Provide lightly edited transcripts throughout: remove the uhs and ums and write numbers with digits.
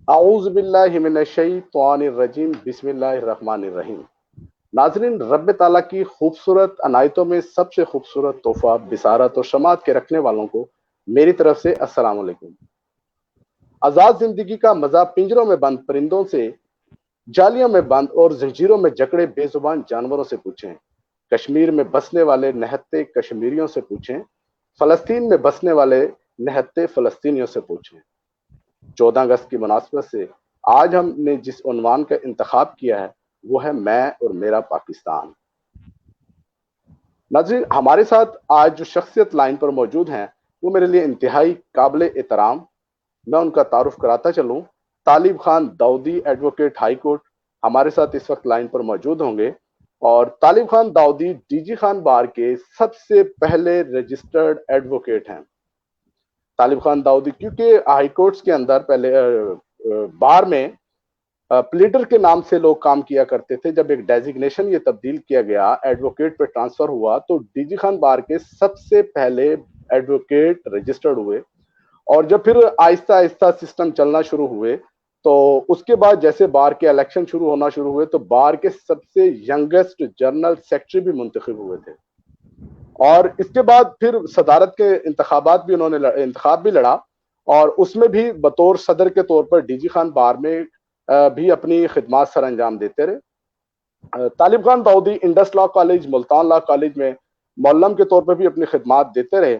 اعوذ باللہ من الشیطان الرجیم بسم اللہ الرحمن الرحیم۔ ناظرین، رب تعالیٰ کی خوبصورت عنایتوں میں سب سے خوبصورت تحفہ بصارت اور سماعت کے رکھنے والوں کو میری طرف سے السلام علیکم۔ آزاد زندگی کا مزہ پنجروں میں بند پرندوں سے، جالیوں میں بند اور زنجیروں میں جکڑے بے زبان جانوروں سے پوچھیں، کشمیر میں بسنے والے نہتے کشمیریوں سے پوچھیں، فلسطین میں بسنے والے نہتے فلسطینیوں سے پوچھیں۔ 14 اگست کی مناسبت سے آج ہم نے جس عنوان کا انتخاب کیا ہے وہ ہے میں اور میرا پاکستان۔ ناظرین، ہمارے ساتھ آج جو شخصیت لائن پر موجود ہیں وہ میرے لیے انتہائی قابل احترام۔ میں ان کا تعارف کراتا چلوں۔ طالب خان داؤدی، ایڈوکیٹ ہائی کورٹ، ہمارے ساتھ اس وقت لائن پر موجود ہوں گے۔ اور طالب خان داؤدی ڈی جی خان بار کے سب سے پہلے رجسٹرڈ ایڈوکیٹ ہیں۔ طالب خان داؤدی کیونکہ ہائی کورٹس کے اندر پہلے بار میں پلیڈر کے نام سے لوگ کام کیا کرتے تھے، جب ایک ڈیزگنیشن یہ تبدیل کیا گیا، ایڈوکیٹ پہ ٹرانسفر ہوا، تو ڈی جی خان بار کے سب سے پہلے ایڈوکیٹ رجسٹرڈ ہوئے۔ اور جب پھر آہستہ آہستہ سسٹم چلنا شروع ہوئے تو اس کے بعد جیسے بار کے الیکشن شروع ہونا شروع ہوئے تو بار کے سب سے ینگسٹ جنرل سیکرٹری بھی منتخب ہوئے تھے۔ اور اس کے بعد پھر صدارت کے انتخابات بھی انہوں نے انتخاب بھی لڑا، اور اس میں بھی بطور صدر کے طور پر ڈی جی خان بار میں بھی اپنی خدمات سر انجام دیتے رہے۔ Talib Khan Daudi Indus law college, Multan law college میں مولم کے طور پر بھی اپنی خدمات دیتے رہے۔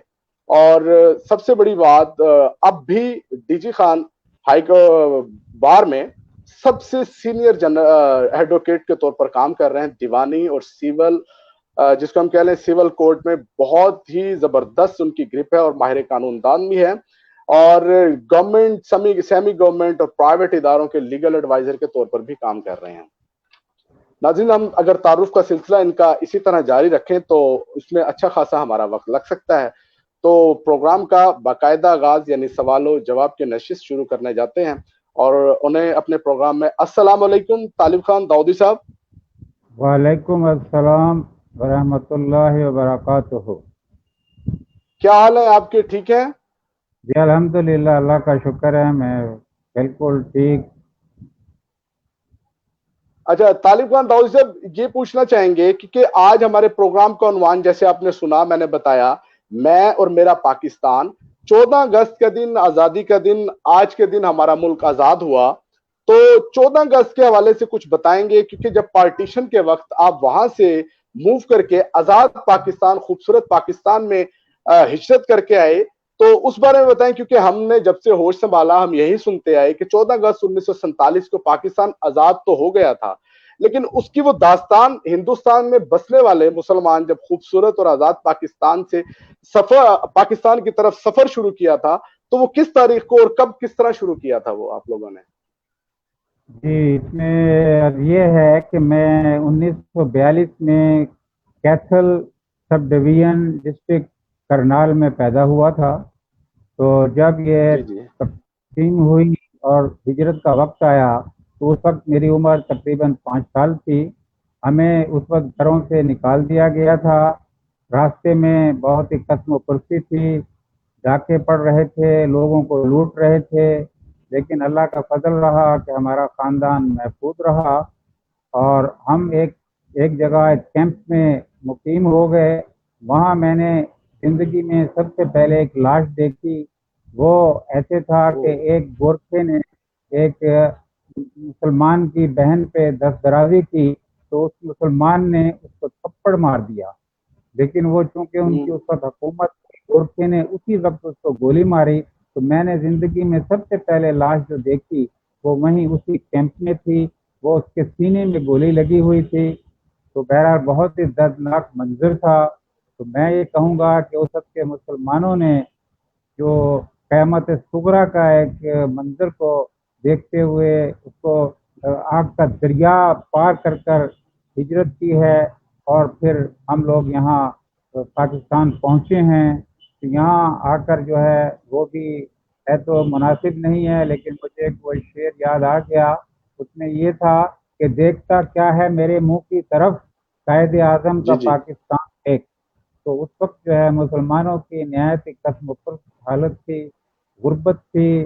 اور سب سے بڑی بات، اب بھی ڈی جی خان ہائی بار میں سب سے سینئر ایڈوکیٹ کے طور پر کام کر رہے ہیں۔ دیوانی اور سیول، جس کو ہم کہہ لیں سیول کورٹ میں بہت ہی زبردست ان کی گرپ ہے اور ماہر قانون دان بھی ہے، اور گورنمنٹ، سیمی گورنمنٹ اور پرائیویٹ اداروں کے لیگل ایڈوائزر کے طور پر بھی کام کر رہے ہیں۔ ناظرین، ہم اگر تعارف کا سلسلہ ان کا اسی طرح جاری رکھیں تو اس میں اچھا خاصا ہمارا وقت لگ سکتا ہے، تو پروگرام کا باقاعدہ آغاز یعنی سوال و جواب کے نشست شروع کرنے جاتے ہیں، اور انہیں اپنے پروگرام میں السلام علیکم طالب خان داؤدی صاحب۔ وعلیکم السلام ورحمۃ اللہ وبرکاتہ۔ کیا حال ہے آپ کے؟ ٹھیک ہیں؟ جی الحمدللہ، اللہ کا شکر ہے، میں بالکل ٹھیک۔ اچھا طالب خان داؤدی صاحب، یہ پوچھنا چاہیں گے کہ آج ہمارے پروگرام کا عنوان جیسے آپ نے سنا، میں نے بتایا، میں اور میرا پاکستان۔ 14 اگست کا دن، آزادی کا دن، آج کے دن ہمارا ملک آزاد ہوا، تو 14 اگست کے حوالے سے کچھ بتائیں گے؟ کیونکہ جب پارٹیشن کے وقت آپ وہاں سے موو کر کے آزاد پاکستان، خوبصورت پاکستان میں ہجرت کر کے آئے، تو اس بارے میں بتائیں، کیونکہ ہم نے جب سے ہوش سنبھالا ہم یہی سنتے آئے کہ 14 اگست 1947 کو پاکستان آزاد تو ہو گیا تھا، لیکن اس کی وہ داستان ہندوستان میں بسنے والے مسلمان جب خوبصورت اور آزاد پاکستان سے پاکستان کی طرف سفر شروع کیا تھا، تو وہ کس تاریخ کو اور کب کس طرح شروع کیا تھا وہ آپ لوگوں نے؟ جی، اس میں اب یہ ہے کہ میں 1942 میں کیتھل سب ڈویژن ڈسٹرکٹ کرنال میں پیدا ہوا تھا۔ تو جب یہ جی جی تقسیم ہوئی اور ہجرت کا وقت آیا تو اس وقت میری عمر تقریباً 5 سال تھی۔ ہمیں اس وقت گھروں سے نکال دیا گیا تھا۔ راستے میں بہت ہی قسم و پرسی تھی، ڈاکے پڑ رہے تھے، لوگوں کو لوٹ رہے تھے، لیکن اللہ کا فضل رہا کہ ہمارا خاندان محفوظ رہا، اور ہم ایک جگہ ایک کیمپ میں مقیم ہو گئے۔ وہاں میں نے زندگی میں سب سے پہلے ایک لاش دیکھی۔ وہ ایسے تھا کہ ایک گورکھے نے ایک مسلمان کی بہن پہ دست درازی کی تو اس مسلمان نے اس کو تھپڑ مار دیا، لیکن وہ چونکہ ان کی اس وقت حکومت گورکھے نے اسی وقت اس کو گولی ماری، تو میں نے زندگی میں سب سے پہلے لاش جو دیکھی وہ وہیں اسی کیمپ میں تھی۔ وہ اس کے سینے میں گولی لگی ہوئی تھی۔ تو بہرحال بہت ہی دردناک منظر تھا۔ تو میں یہ کہوں گا کہ اس وقت کے مسلمانوں نے جو قیامت صغریٰ کا ایک منظر کو دیکھتے ہوئے اس کو آگ کا دریا پار کر کر ہجرت کی ہے، اور پھر ہم لوگ یہاں پاکستان پہنچے ہیں۔ تو یہاں آ کر جو ہے وہ بھی ہے تو مناسب نہیں ہے، لیکن مجھے ایک وہ شعر یاد آ گیا، اس میں یہ تھا کہ دیکھتا کیا ہے میرے منہ کی طرف، قائد اعظم جی کا جی پاکستان ایک۔ تو اس وقت جو ہے مسلمانوں کی نہایت ہی قسم و پرس حالت تھی، غربت تھی،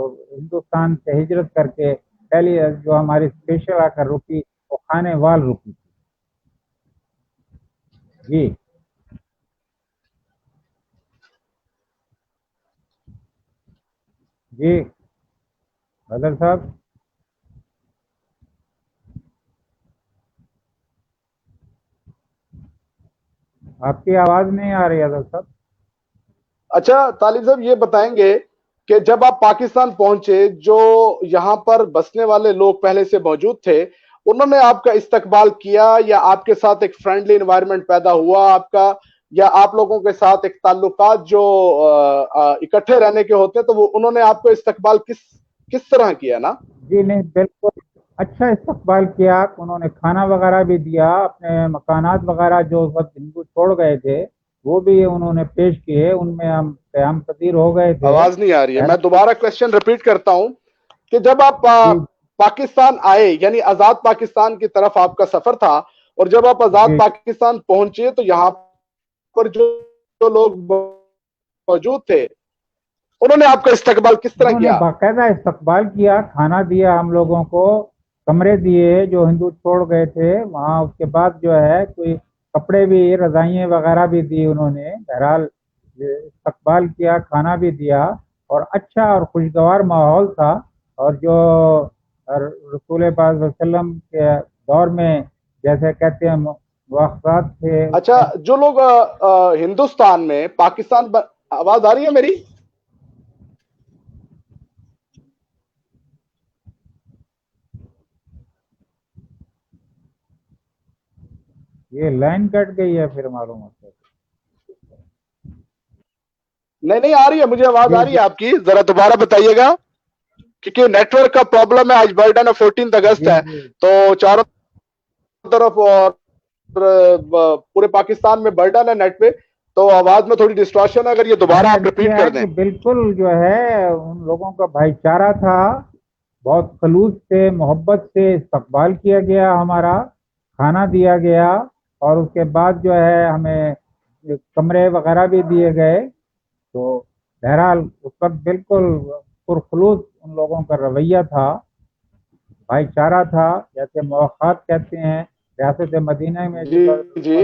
تو ہندوستان سے ہجرت کر کے پہلی جو ہماری اسپیشل آ کر رکی وہ خانے وال رکی تھی. جی جی بدر صاحب آپ کی آواز نہیں آ رہی حضرت صاحب. اچھا طالب صاحب یہ بتائیں گے کہ جب آپ پاکستان پہنچے جو یہاں پر بسنے والے لوگ پہلے سے موجود تھے انہوں نے آپ کا استقبال کیا یا آپ کے ساتھ ایک فرینڈلی انوائرمنٹ پیدا ہوا آپ کا یا آپ لوگوں کے ساتھ ایک تعلقات جو اکٹھے رہنے کے ہوتے تو وہ انہوں نے آپ کو استقبال کس طرح کیا نا؟ جی نہیں بالکل اچھا استقبال کیا. انہوں نے کھانا وغیرہ بھی دیا. اپنے مکانات وغیرہ جو اس وقت ہندو چھوڑ گئے تھے وہ بھی انہوں نے پیش کیے. ان میں ہم قیام پذیر ہو گئے تھے. آواز نہیں آ رہی ہے. میں دوبارہ کوشچن ریپیٹ کرتا ہوں کہ جب آپ جی پاکستان آئے یعنی آزاد پاکستان کی طرف آپ کا سفر تھا اور جب آپ آزاد جی پاکستان پہنچے تو یہاں پر جو لوگ موجود تھے انہوں نے آپ کا استقبال کس طرح انہوں نے کیا؟ باقاعدہ استقبال کیا. کھانا دیا ہم لوگوں کو. کمرے دیے جو ہندو چھوڑ گئے تھے وہاں. اس کے بعد جو ہے کوئی کپڑے بھی رضائیاں وغیرہ بھی دی انہوں نے. بہرحال استقبال کیا. کھانا بھی دیا اور اچھا اور خوشگوار ماحول تھا. اور جو رسول پاک صلی اللہ علیہ وسلم کے دور میں جیسے کہتے ہیں مواخذات تھے. اچھا جو لوگ ہندوستان میں پاکستان آواز آ رہی ہے میری؟ یہ لائن کٹ گئی ہے پھر معلوم ہوتا ہے. نہیں آ رہی ہے. مجھے آواز جی آ رہی جی ہے آپ کی. ذرا دوبارہ بتائیے گا کیونکہ نیٹ ورک کا پرابلم ہے. آج برڈن ہے 14 اگست جی ہے جی تو چاروں طرف اور پورے پاکستان میں برڈن ہے نیٹ پہ تو آواز میں تھوڑی ڈسٹارشن ہے. اگر یہ میں دوبارہ نے آپ عرض ریپیٹ کیا کر ہے دیں. کہ بالکل جو ہے ان لوگوں کا بھائی چارہ تھا. بہت خلوص سے محبت سے استقبال کیا گیا ہمارا. کھانا دیا گیا اور اس کے بعد جو ہے ہمیں کمرے وغیرہ بھی دیے گئے. تو بہرحال اس وقت بالکل پرخلوص ان لوگوں کا رویہ تھا. بھائی چارہ تھا. جیسے مواخات کہتے ہیں ریاست مدینہ میں جی جب جی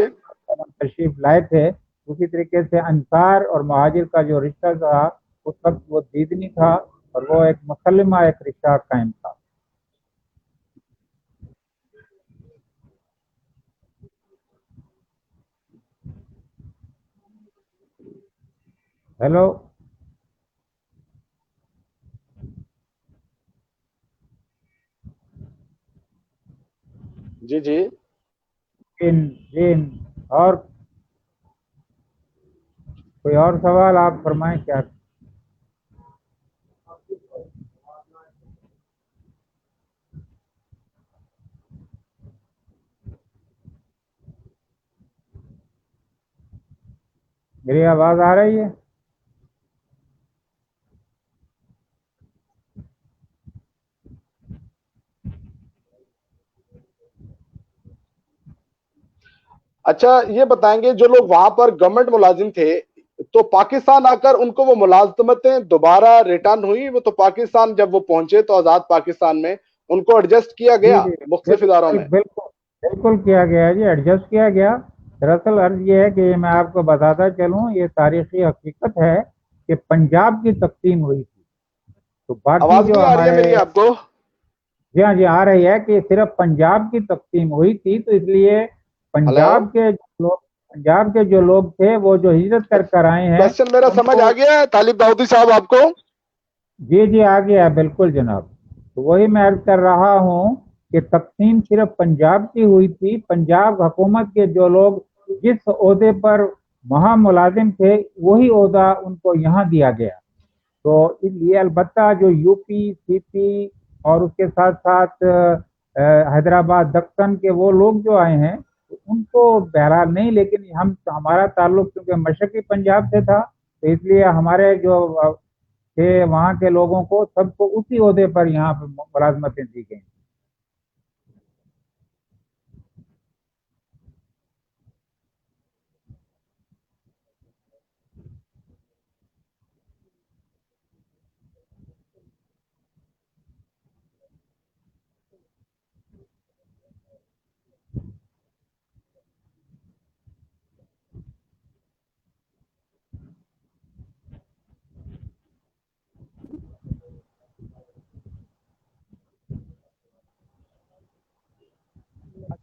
تشریف لائے تھے اسی طریقے سے انصار اور مہاجر کا جو رشتہ تھا اس وقت وہ دیدنی تھا اور وہ ایک مسلمہ ایک رشتہ قائم تھا. ہیلو جی جی جن جن اور کوئی اور سوال آپ فرمائیں کیا. میری آواز آ رہی ہے؟ اچھا یہ بتائیں گے جو لوگ وہاں پر گورنمنٹ ملازم تھے تو پاکستان آ کر ان کو وہ ملازمتیں دوبارہ ریٹرن ہوئی وہ تو پاکستان جب وہ پہنچے تو آزاد پاکستان میں ان کو ایڈجسٹ کیا جی گیا جی مختلف اداروں بالکل میں؟ بالکل بالکل کیا گیا جی. ایڈجسٹ کیا گیا. دراصل عرض یہ ہے کہ میں آپ کو بتاتا چلوں یہ تاریخی حقیقت ہے کہ پنجاب کی تقسیم ہوئی تھی. تو باقی آواز جو نہیں آ رہی ہے ہمارے میری آپ کو؟ جی ہاں جی آ رہی ہے کہ صرف پنجاب کی تقسیم ہوئی تھی تو اس لیے ہلو پنجاب کے جو لوگ تھے وہ جو ہجرت کر کر آئے ہیں کوشچن میرا ان سمجھ کو. آ گیا ہے طالب داؤدی صاحب آپ کو؟ جی جی آ گیا بالکل جناب. تو وہی میں عرض کر رہا ہوں کہ تقسیم صرف پنجاب کی ہوئی تھی. پنجاب حکومت کے جو لوگ جس عہدے پر وہاں ملازم تھے وہی عہدہ ان کو یہاں دیا گیا. تو اس لیے البتہ جو یو پی سی پی اور اس کے ساتھ ساتھ حیدرآباد دکن کے وہ لوگ جو آئے ہیں ان کو بہرحال نہیں. لیکن ہمارا تعلق کیونکہ مشرقی پنجاب سے تھا تو اس لیے ہمارے جو تھے وہاں کے لوگوں کو سب کو اسی عہدے پر یہاں پہ ملازمتیں دی گئیں.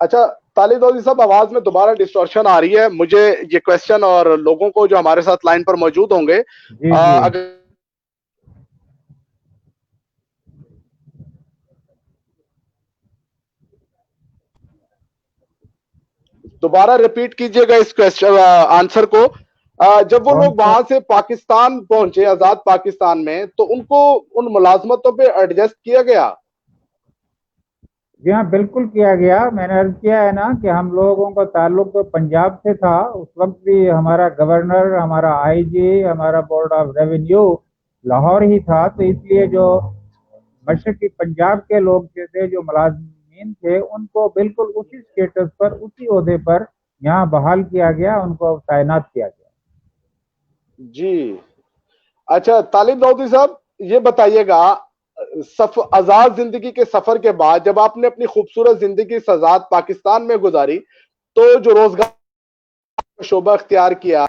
اچھا طالب دودی صاحب، آواز میں دوبارہ ڈسٹورشن آ رہی ہے. مجھے یہ کوشچن اور لوگوں کو جو ہمارے ساتھ لائن پر موجود ہوں گے جی جی اگر دوبارہ ریپیٹ کیجئے گا اس کوشچن آنسر کو. جب وہ کون لوگ سا؟ وہاں سے پاکستان پہنچے آزاد پاکستان میں، تو ان کو ان ملازمتوں پہ ایڈجسٹ کیا گیا؟ جی ہاں بالکل کیا گیا. میں نے عرض کیا ہے نا کہ ہم لوگوں کا تعلق تو پنجاب سے تھا. اس وقت بھی ہمارا گورنر، ہمارا آئی جی، ہمارا بورڈ آف ریونیو لاہور ہی تھا. تو اس لیے جو مشرقی پنجاب کے لوگ جو تھے، جو ملازمین تھے، ان کو بالکل اسی اسٹیٹس پر، اسی عہدے پر یہاں بحال کیا گیا، ان کو تعینات کیا گیا. جی اچھا طالب داؤدی صاحب، یہ بتائیے گا آزاد زندگی کے سفر کے بعد جب آپ نے اپنی خوبصورت زندگی آزاد پاکستان میں گزاری، تو جو روزگار شعبہ اختیار کیا